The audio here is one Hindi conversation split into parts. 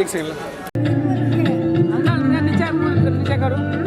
एक सेकंड नीचे करो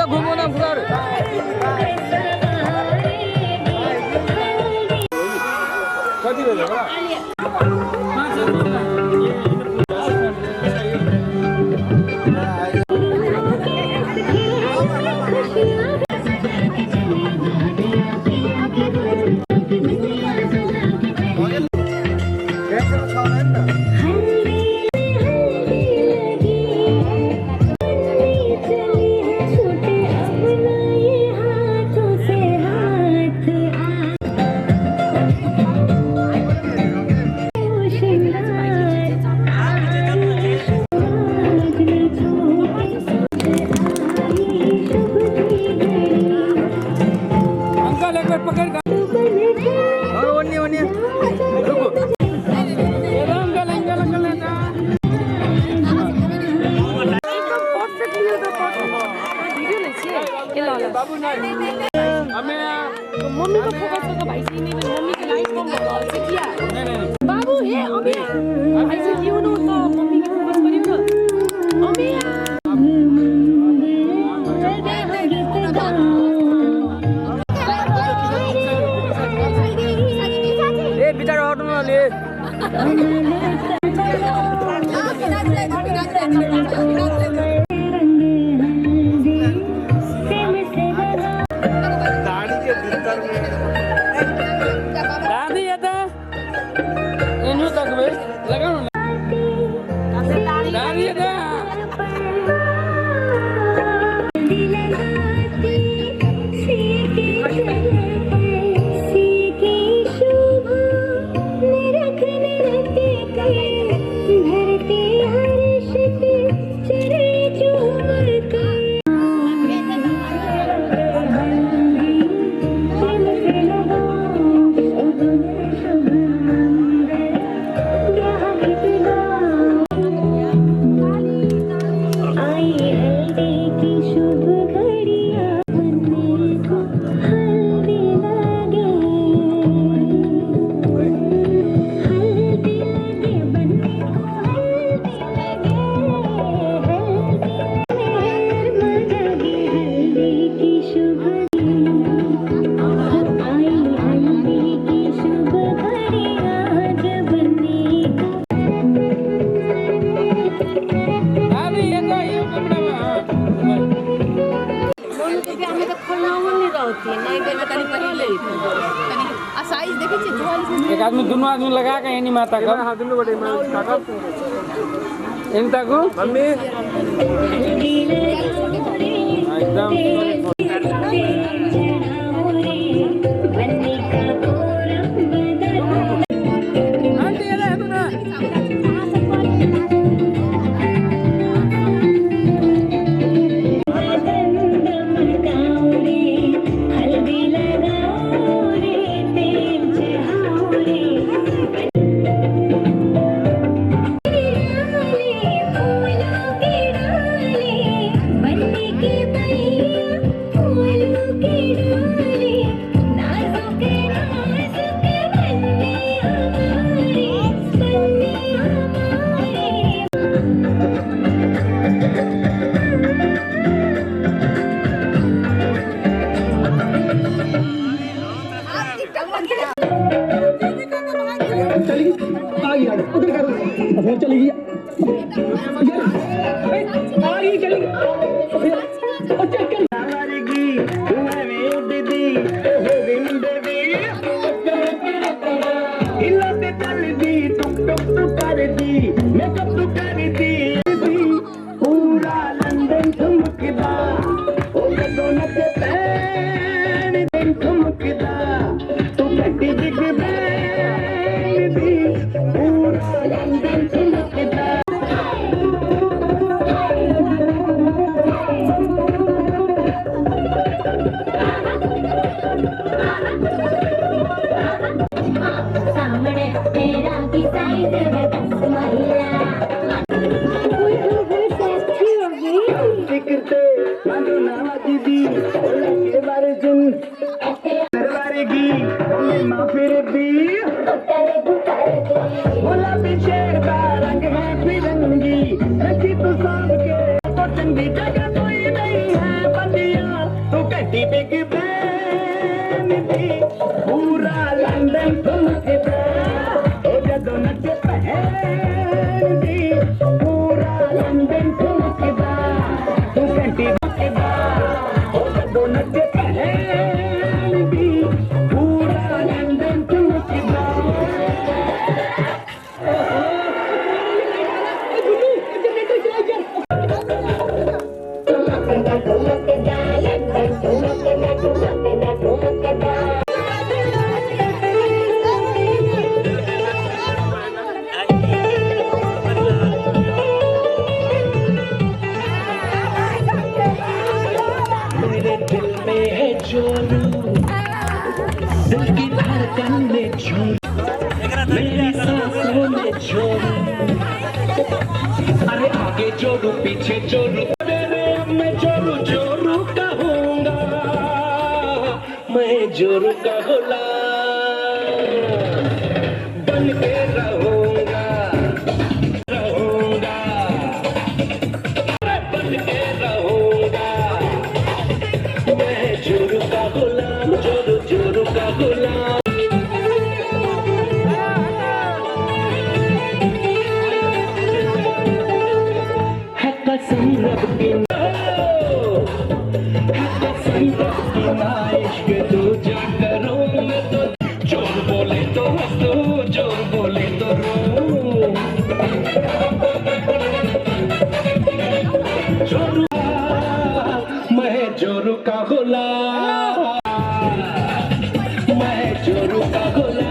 घूमो ना सर कति बेला मम्मी को फोकस करके भाई से नहीं मम्मी की लाइफ को मॉडल से किया बाबू हे अबे भाई से क्यों न तो मम्मी की फोकस करियो न अबे ए बिचारा हट्नु न ले एक आदमी दोनों आदमी लगा के एनी माता का हां दोनों बड़े काका एनता को मम्मी एकदम अरे आगे जोरू पीछे जोरू मैं जोरू जोरू कहूँगा, मैं जोरू का गुलाम बन के रहूँगा, रहूँगा बन के रहूँगा, मैं जोरू का गुलाम, जोरू जोरू का गुलाम। जोर बोले तो हंसो, जोर बोले तो रो, जोरू मैं जोरू का गुलाम, मैं जोरू का गुलाम।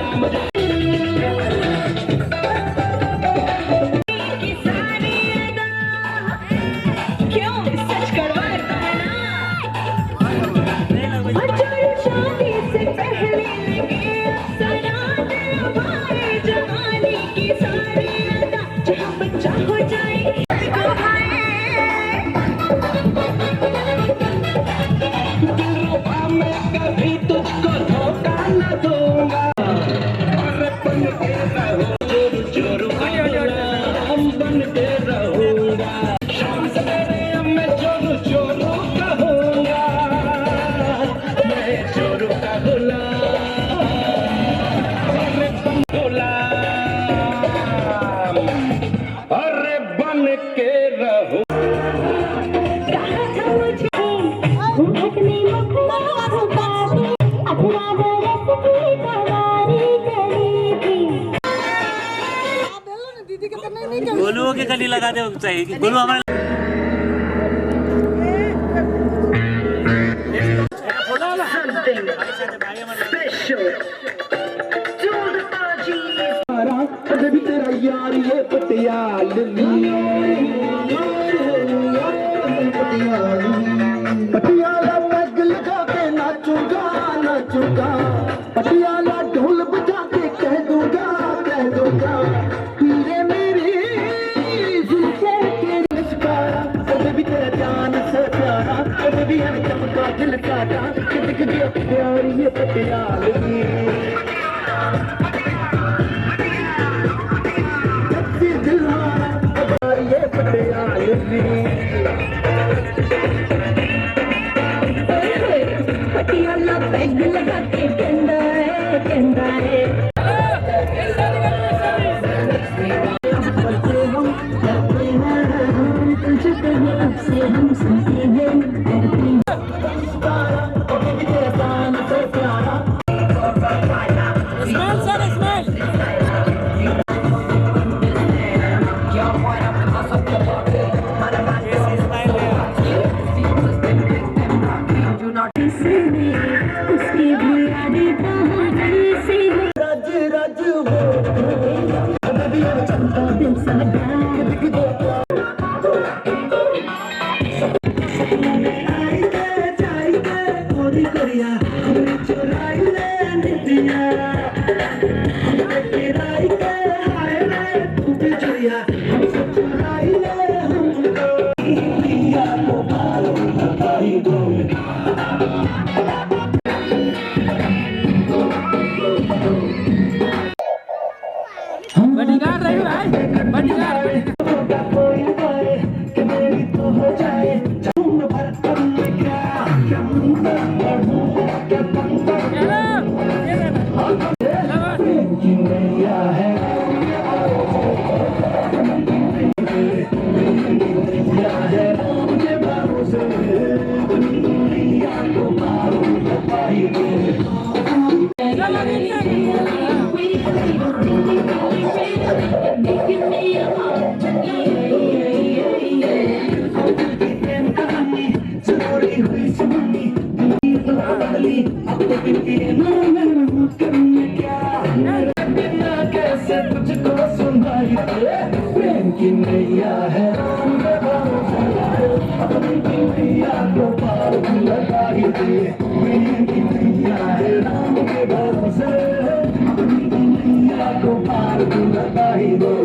गोलुओं के गली लगा दे चाहिए, गोलू हमारे भी तेरा यार ये पटियाला पैग लगा के नाचूंगा, नाचूंगा पटियाला ढोल बजा के कह दूंगा, कह दूंगा पीरे मेरी कभी भी तेरा जान से प्यारा, कभी भी हमें चमका दिल काटा, दिख गया प्यार ये पटियालगी। पटियाला पैग लगा के कहता है, कहता है हम तुझे कहीं अब से हमसे स्मेल सर स्मेल। रज रज वो चलता दिल साडा बॉडीगार्ड रही भाई, बॉडीगार्ड। कैसे तुझको सुनाई प्रेम की नैया है अपनी नैया को पार लगाई दे। प्रेम की नैया है राम के भरोसे अपनी नैया को पार लगाई दे।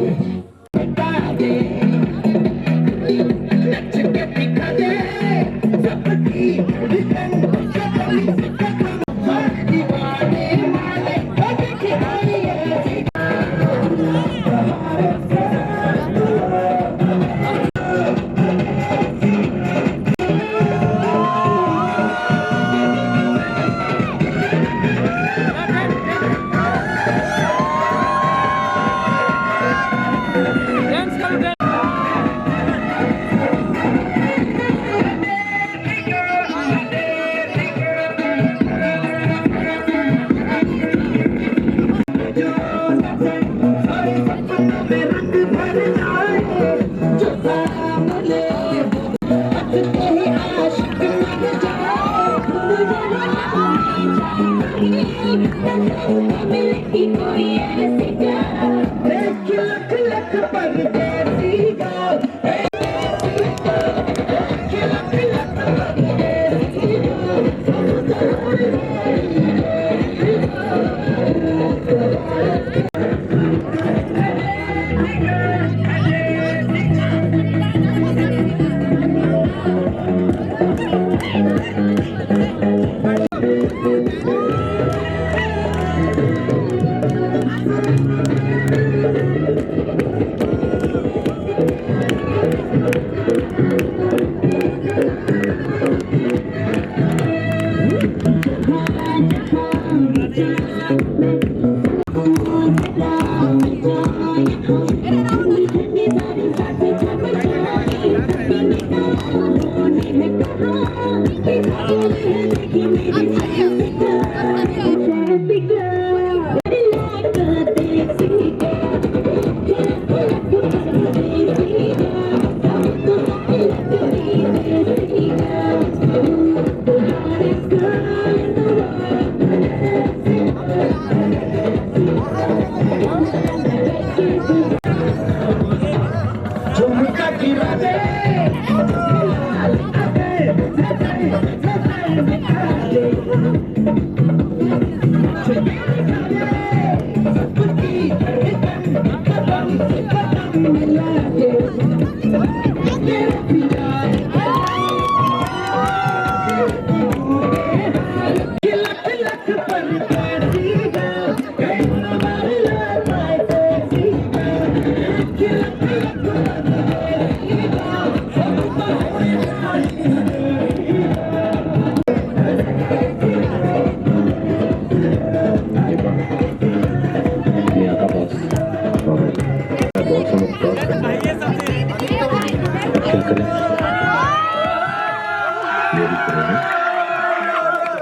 प्रभावित करेंगे।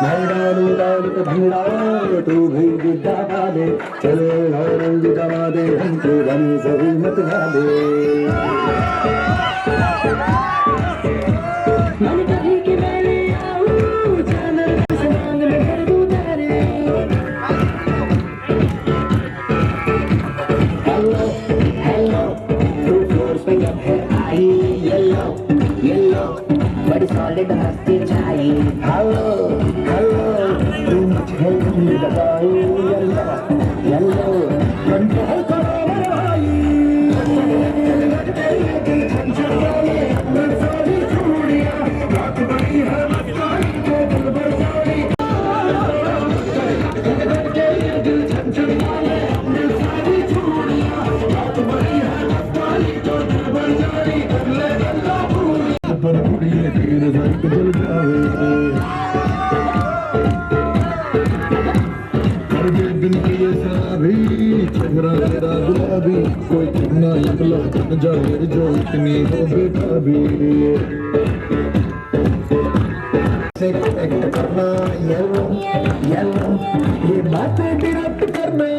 मैदानू लाल को भिड़ाओ तू भी गिद्दा गा दे, चले और रंग जमा दे, हमको बनी सभी मत गा दे। मन कभी कि मैंने आऊं जानर से मांग ले कर दूं तारे। हेलो हेलो टू फ्लोर्स पे अब है आई, येलो येलो बड़ी सॉलिड हस्ती छाई। हेलो हेलो तू मुझे रंग लगाओ, येलो येलो कंट्रोल करो मेरे भाई। पर कुड़ी ने तेरे रंग जल जावे, हर दिन की ये सारी चेहरा तेरा गुलाबी, कोई कितना अगला बन जाए जो इतनी हो बेटा भी। से कनेक्ट करना येलो येलो, ये बातें डिरेक्ट करना।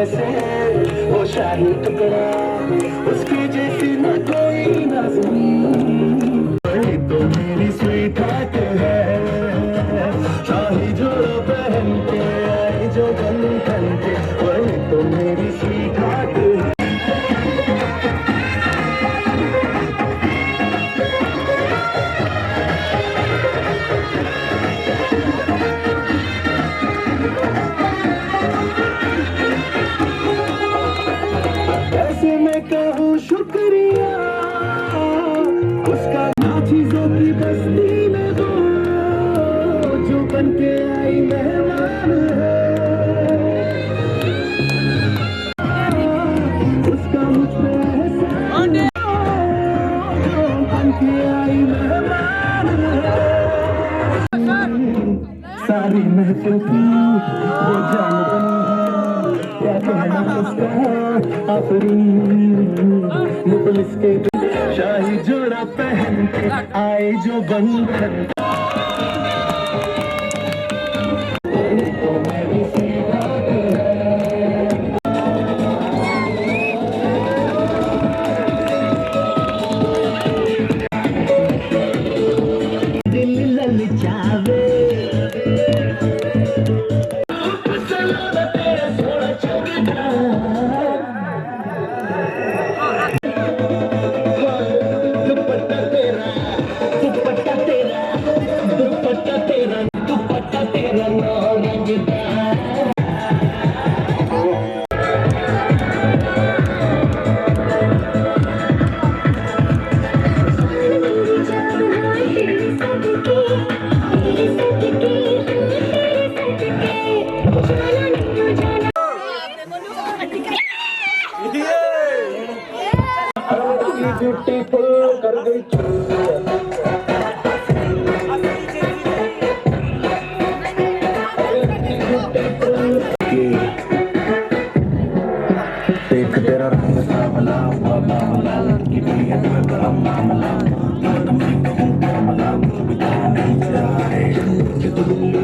जैसे वो शाही टुकड़ा, उसके जैसी न कोई नाज़नीन। वही तो मेरी स्वीट हार्ट है, शाही जोड़ा पहन के आई जो बंधन के, वही तो मेरी स्वीट हार्ट है। ऐसे मैं कहूँ शुक्रिया उसका, ना चीजों की बस्ती में वो जो बन के आई मेहमान है, उसका मुझ पे एहसान है, जो बन के आई मेहमान है। सारी महफिल की वो जान बनी है, क्या कहना उसका आफरीन, मुखलिस के शाही जोड़ा पहन के आए जो बंधन। दिल ललचावे दुपट्टा तेरा, दुपट्टा तेरा, दुपट्टा तेरा, दुपट्टा तेरा नारंगदार। ब्यूटीफुल कर गई देख तेरा रंग सांवला हुआ बावला, लड़की भी है तो गरम मामला, तुम भी कहूँ मामला बिता नहीं जाए ये तो दिल्ली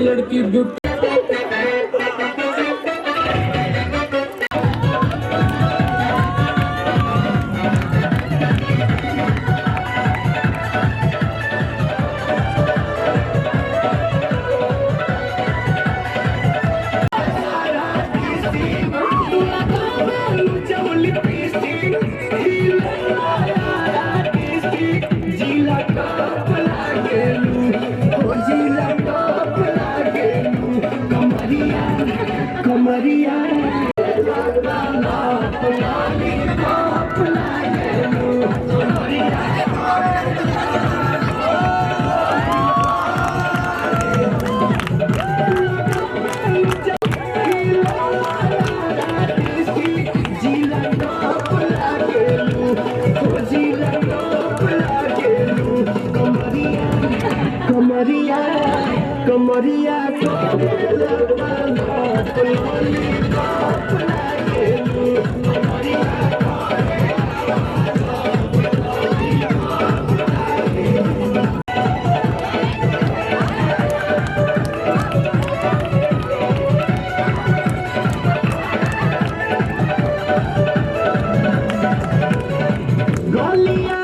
लड़की कमरिया कमरिया कमरिया गोलियां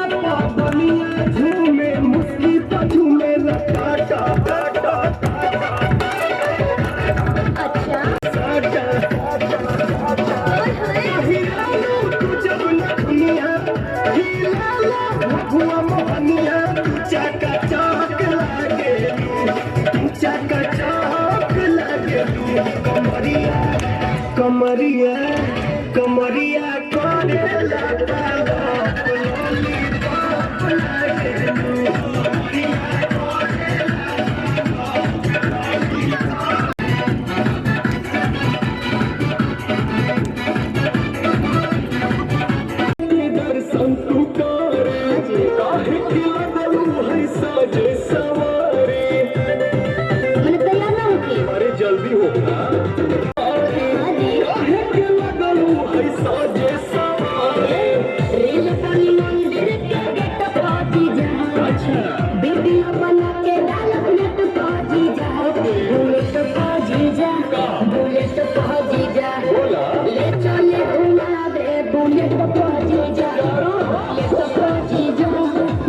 कमरिया कमरिया करे लगा लॉलीपॉप लागे दर्शन तू करे काहे की लगलू है साजे सवारे मैंने तैयार ना होके अरे जल्दी हो काहे की लगलू है साजे सवारे रेल पानी मंदिर के गेट पाती जा अच्छा वीडियो बना के डाल बुलेट पाजी जा बुलेट पाजी जा बुलेट पाजी जा बोला ले चले घुमा दे बुलेट पाजी जा बुलेट पाजी जा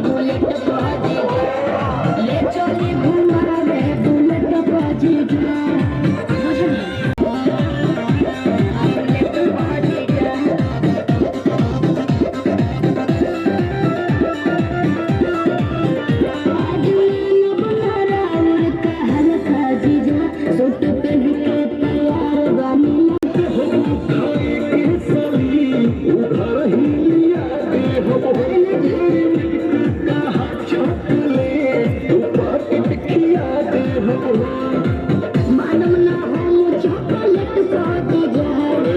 बुलेट पाजी जा ले चले घुमा दे बुलेट पाजी जा बुलेट पाजी जा सूट पहन के तैयार बनी खाई के सली उधर ही लिया दे हो कहा चपले ऊपर खिया दे हो मालूम ना हम चॉकलेट पाती जाए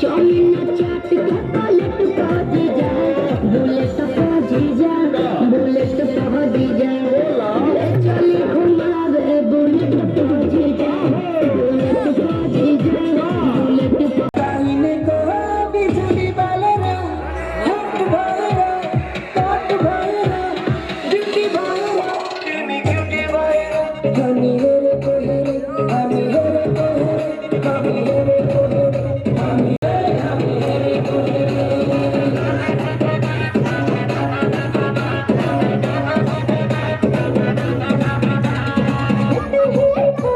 चाउमीन चाट के पलट पाती जाए बुलेट पाती जाए बुलेट पाती जाए ले चली घुमावे बुलेट पाती जाए बुलेट पाती जाए बुलेट काहिने को बिजुली वाले रे हट भैया कट भैया ड्यूटी भैया किमी क्यूटी भैया हमी हेरे को हेरे हमी हेरे को हेरे हमी हेरे को हेरे हमी हेरे को हेरे पाती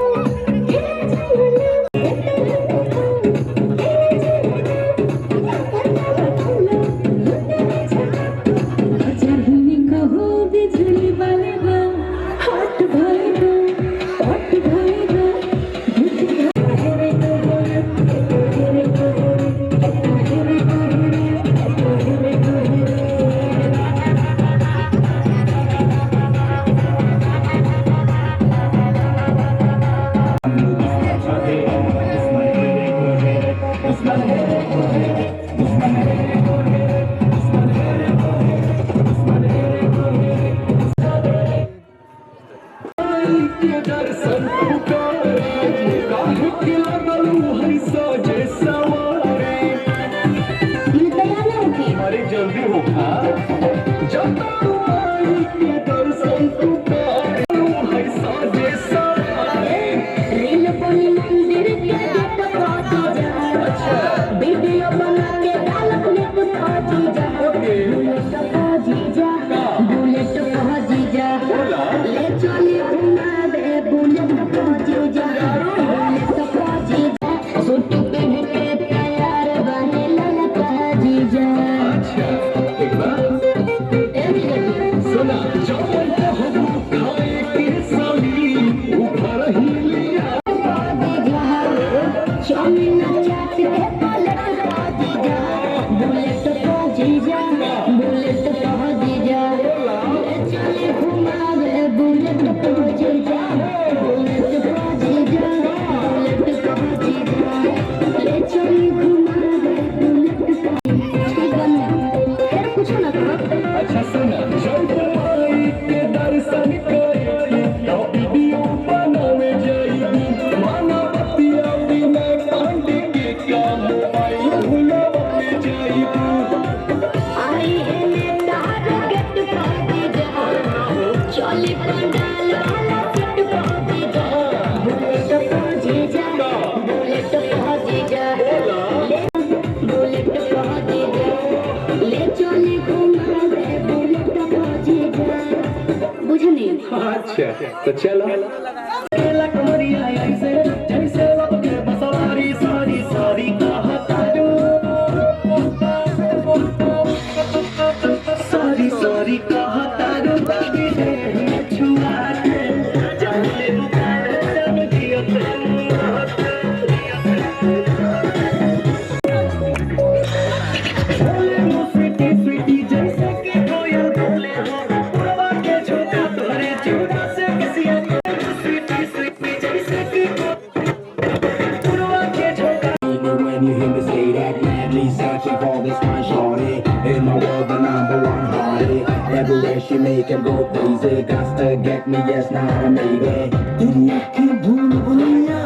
तेरी अखी भूल भुलैया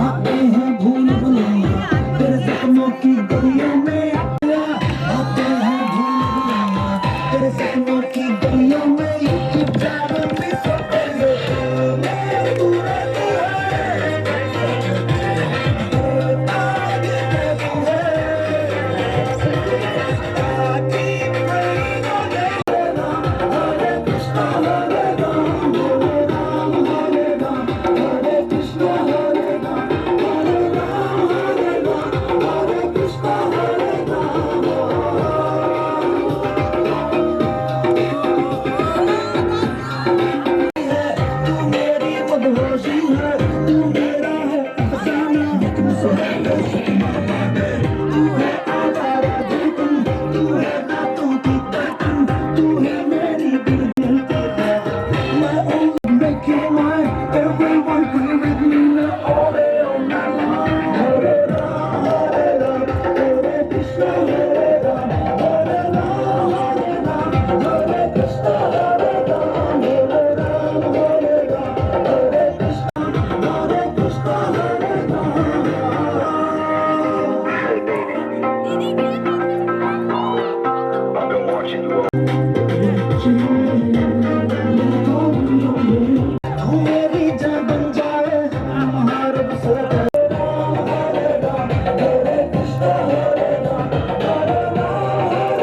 आते हैं भूल भुलैया तेरे सपनों की गलियों में आते हैं भूल भुलैया तेरे सपनों की गलियों में you keep driving me so crazy मेरे पूरे तू है आगे मैं तू है I keep praying on it Hare Krishna Hare Ram Hare Ram Hare Ram Hare Krishna Hare Ram Hare Ram Hare Ram Hare Krishna Hare तू मेरी मदहोशी है तू मेरा है अफसाना तुमसे है सपना माने तू है आवारा धड़कन तू है रातों की धड़कन तू है मेरी दिल की धड़कन मैं only make you mine everyone agree with me now all day all night long Hare Ram Hare Krishna Hare Ram Hare Ram Hare Ram Hare Krishna Hare Ram Hare Ram Hare Ram Hare Krishna Hare Krishna Hare तू मेरी जान बन जाए हमारे बसों Hare Ram Hare Krishna Hare Ram Hare Ram Hare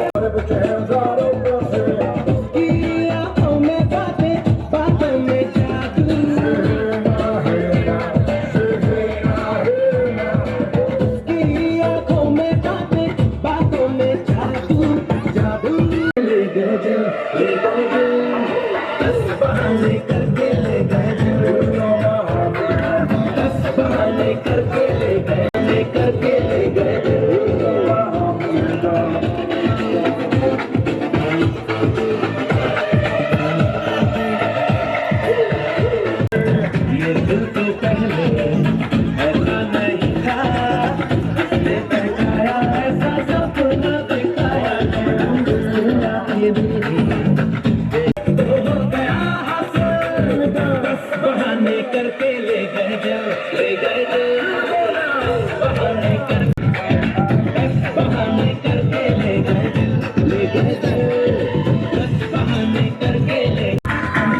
की आँखों में बातों में जादू की आँखों में बातों में जादू जादू ले गए दिल ले गए दिल दस बहाने करके ले गए दिल दस बहाने करके ले गए दिल ये दिल तो पहले ऐसा नहीं था हमने दिखाया ऐसा सपना दिखाया ये हो गया हासिल बस बहाने करके ले गए दिल बहाने करके ले गए दिल बस बहाने करके ले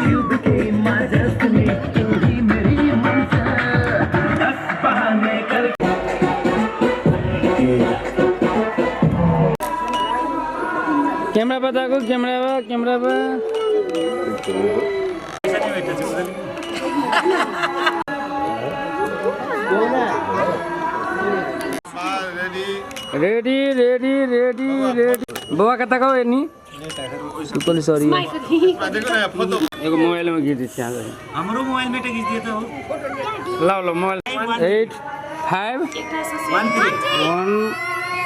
You became my destiny तू ही मेरी मंजिल बस बहाने करके कैमरा पर देखो कैमरा पर रेडी बुआ कता कहो एनी बिल्कुल सॉरी एगो मोबाइल में गिर दिया हमरो मोबाइल में खींच दिया था वो लाओ मोबाइल 8 5 1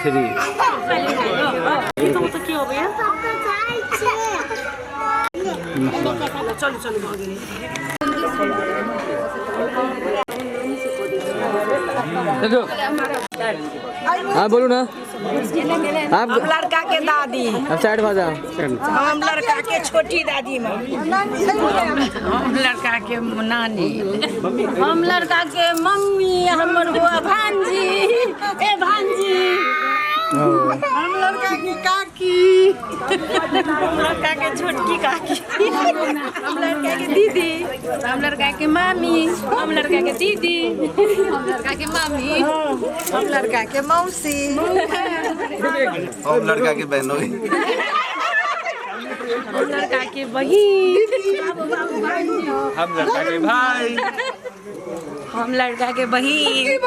3 देखो हाँ बोलो ना आप हम लड़का के दादी अब साइड भाजा हम लड़का के छोटी दादी माँ हम लड़का के नानी हम लड़का के मम्मी हमर हुआ भांजी ए भांजी हम लड़का की काकी हम लड़का के छोटकी काकी हम लड़का के दीदी हम लड़का के मामी हम लड़का के दीदी हम लड़का के मामी हम लड़का के मौसी हम लड़का के बहनों हम लड़का के बहिन हम लड़का के भाई हम लड़का के बहिन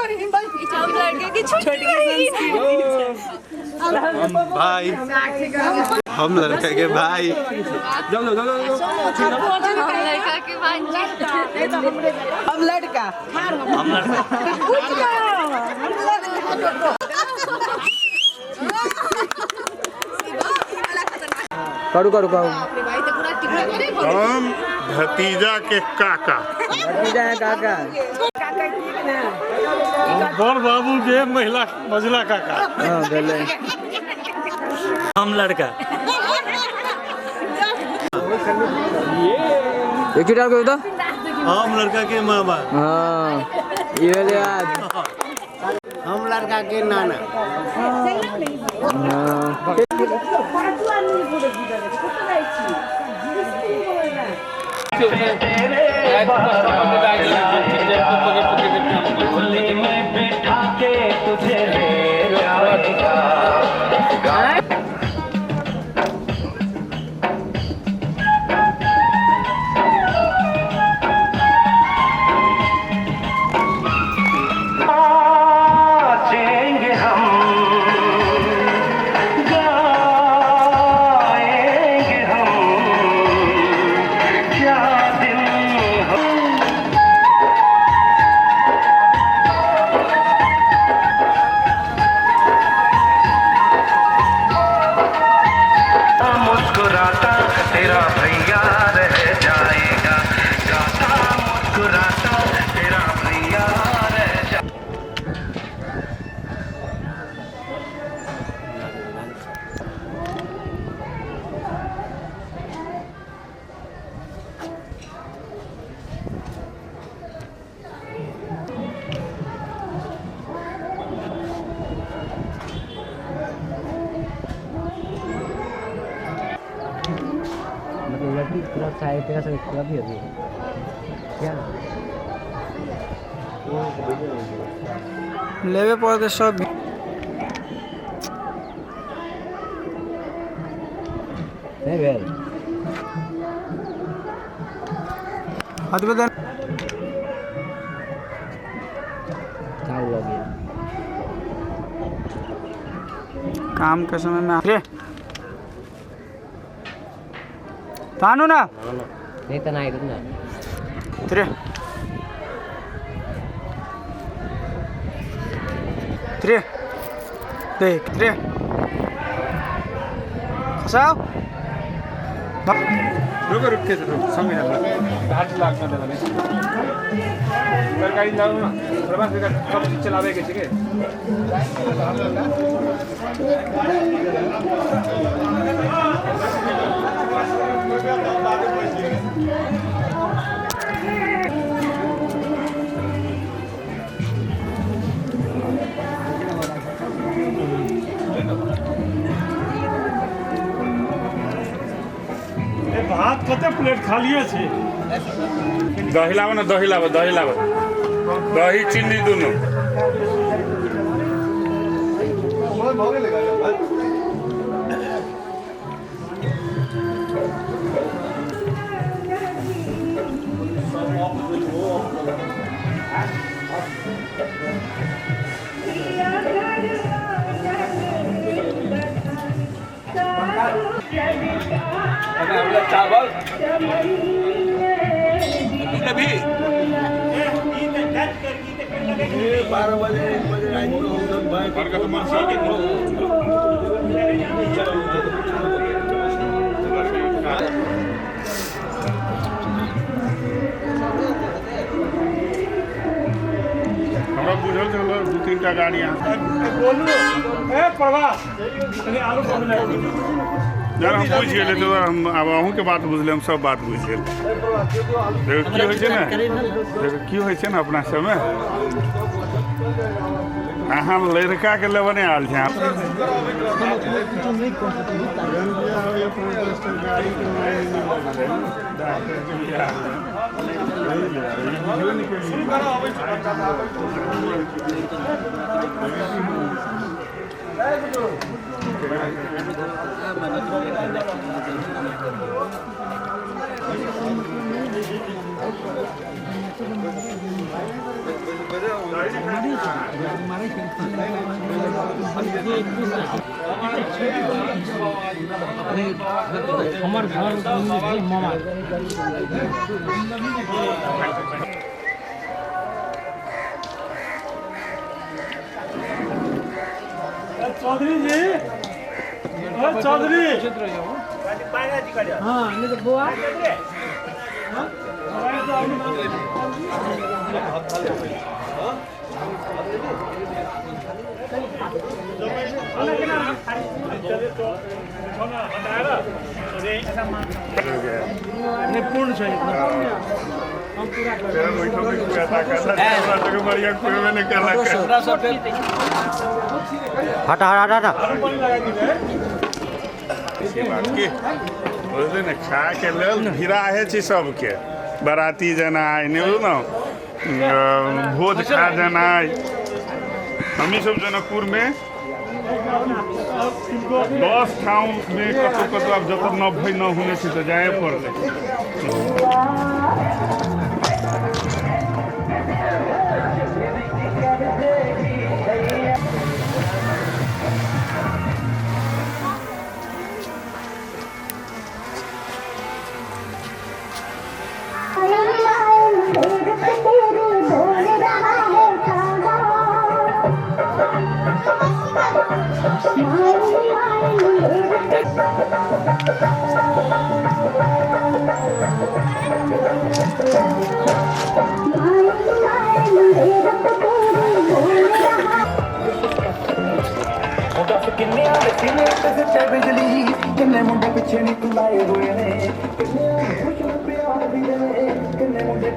हम लड़के की छोटी हम भाई हम लड़का के भाई हम लड़का के भांजी हम लड़का करू हम भतीजा के काका भतीजा है काका बड़ बाबू के महिला मझला काका हाँ गले हम लड़का एक डाल को हम लड़का के मामा। हाँ ये ले आज हम लड़का के नाना। मुस्कुराता तेरा भैया रह जाएगा, गाता मुस्कुराता तेरा भैया रह जाएगा। मतलब लड़की पूरा साइड तेरा सब पूरा भी होगी क्या लेवे पड़े सब नहीं भाई अद्भुत चालू हो गया काम के समय में रे तानू ना नहीं तो ना इधर ना रे रे देख रे खसाओ रुक रुक के समय ना घाट लाग ना वाले सरकारी जाओ ना प्रवास का सब चलावे के छे भात कते प्लेट खालिए छे दही लाबो ना दही लाबो दही चीनी दोनों चावल अभी 12 बजे 1 बजे हमरा बुझल चलो 2-3 टा गाड़ी बोलू ए प्रवास आलू यार हम पूछ गए तो हम अब अहूँ के बात बुझले हम सब बात बुझ गए देखो की होय छै ना देखो की होय छै ना अपना समय अहाँ लड़का के लेबे नहीं आल छै हमार घर मामा चौधरी जी चौधरी हाँ नहीं तो बुआ पूर्ण बैठो में क्या ताकत है तो बढ़िया कोई नहीं कर रहा हटा हटा हटा से बात की उस दिन खा के लेल भिड़ा है छी सबके बाराती जना है नहीं ना भोज खा जना हम सब जनकपुर में 10 ठाव में कतो कतो अब जब न भई न होने से तो जाए पड़ले बिजली किन्ने मुंडे पिछे नहीं तू लाए हुए ने किन्ने मुंडे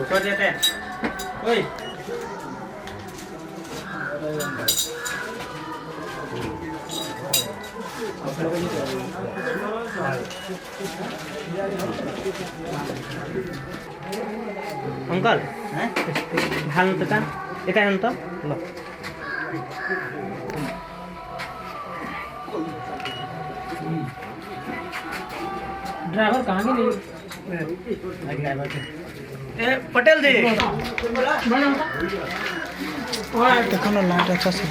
कर देते हैं ओए अंकल हैं ढाल तो का एक है तो लो ड्राइवर कहाँ नहीं ए पटेल जी देखो ना लाइट अच्छा से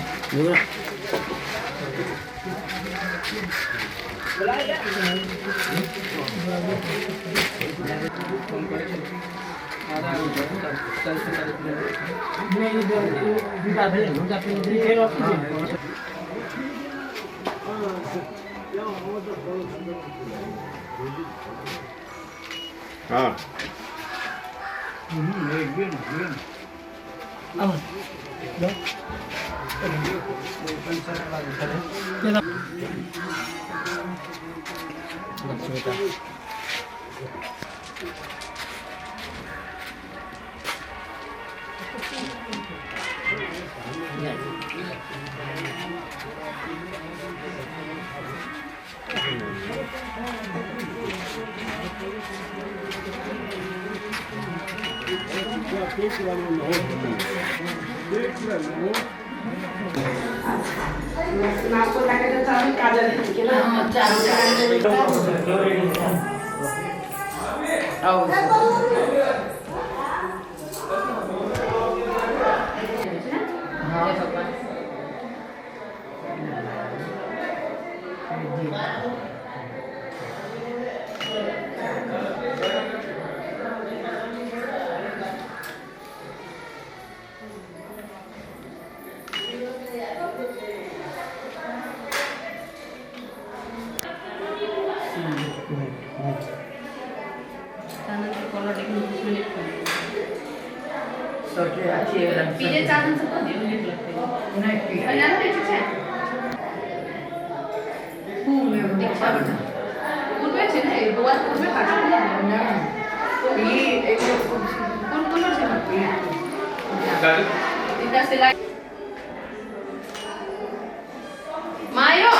हाँ पीले चावल से बहुत यूनिक लगते हैं बनाना टेस्ट है में दीक्षा बना पूरे से ना दो बार पूरे काट ना ये एक कौन से बनती है इतना से मायो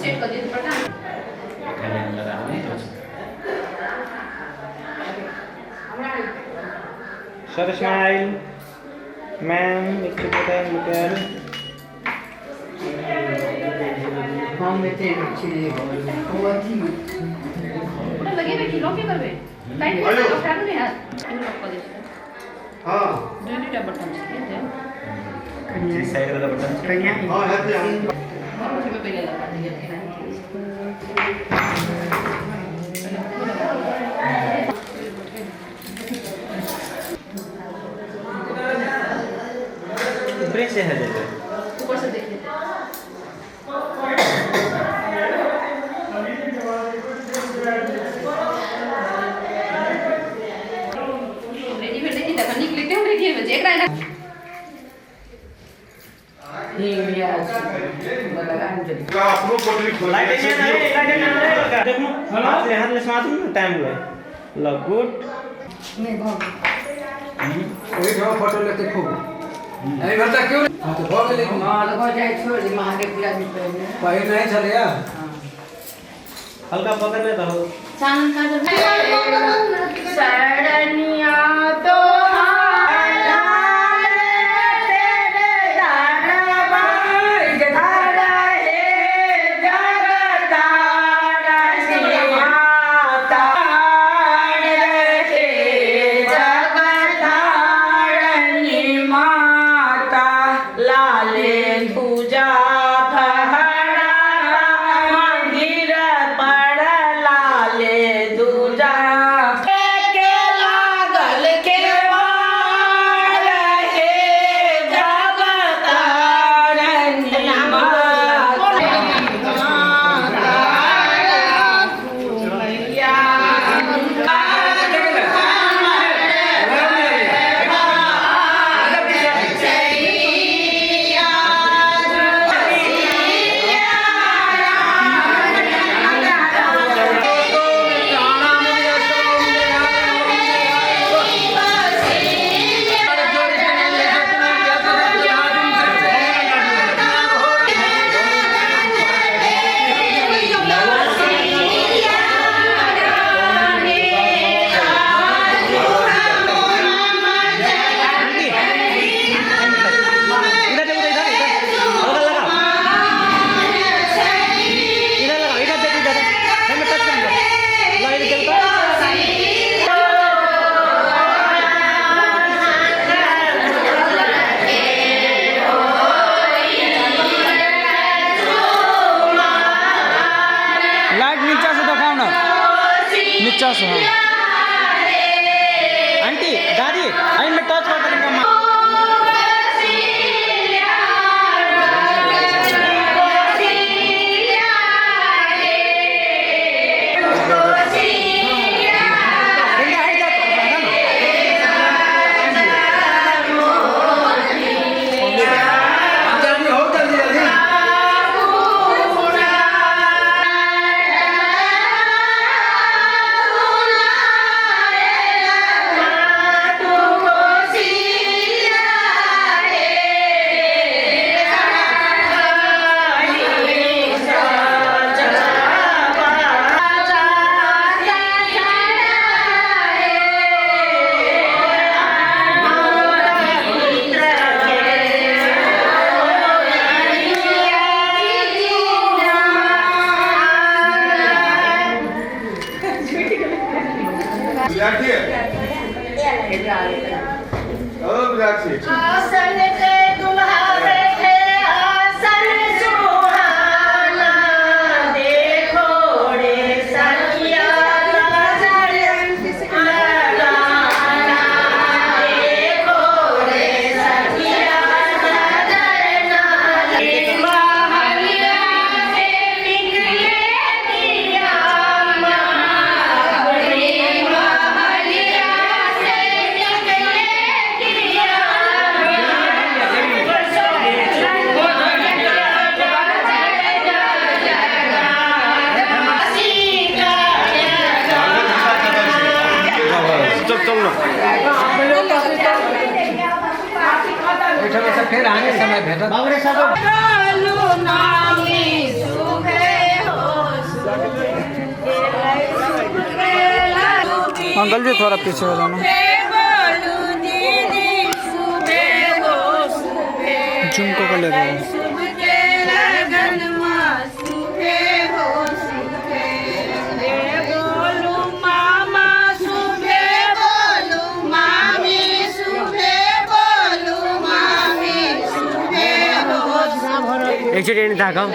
सेट कर दिया पटा सर स्माइल मैम एक टुकड़ा मुकर हम में थे छिले वो थी लगे में किलो के करबे टाइट कर काटू ने हाथ हां दुईटा बटन छे दे जी साइड वाला बटन कन्या हां है में पहले लगा दिया ब्रेक से है जैसे ऊपर से देख लेते रेडी भेट देखी तक निकले ते रेडी है जे एकरा ना ये लिया लगान चली लाइट में नहीं देखो हाथ ले साथ में टाइम हुआ लो गुड नहीं भाग वही जो फोटो लेते खूब नहीं भरता क्यों हां तो भाग ले हां लगा जाए छोड़ दे महादेव पूजा में पहले नहीं चले यार हल्का पकड़ ले तो चांद का सड़निया तो नीचा से आंटी दादी आई में टच कर देंगे फिर आने समय भेटा बाबरे साहब नामी सुखे हो अंकल जी थोड़ा पीछे हो जाना। झुमको को ले रहे हैं। एक्सीडेंट था कम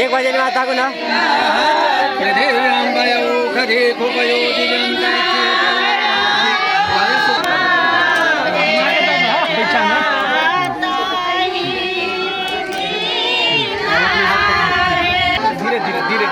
एक बजे में आता को ना धीरे धीरे धीरे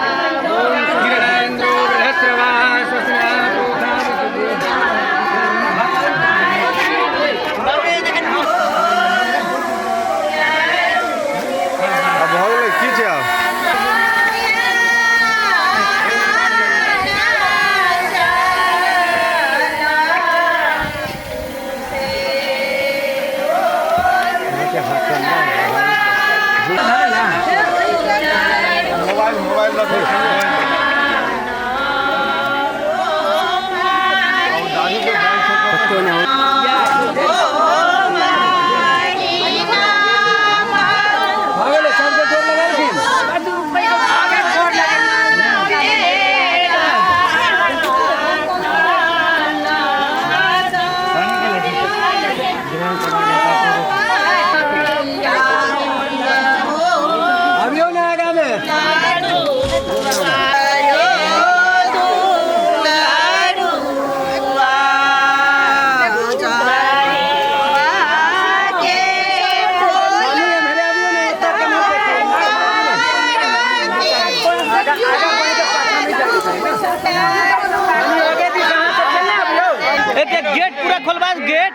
गेट पूरा खोलवा गेट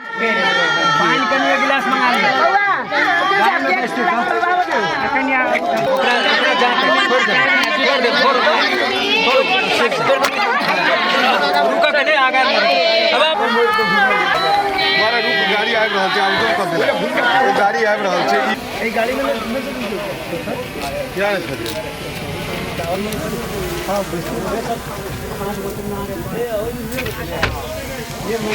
पानी का गिलास मंगा गाड़ी आबि रहल छै गाड़ी आबि रहल छै ई गाड़ी में क्या है सर ये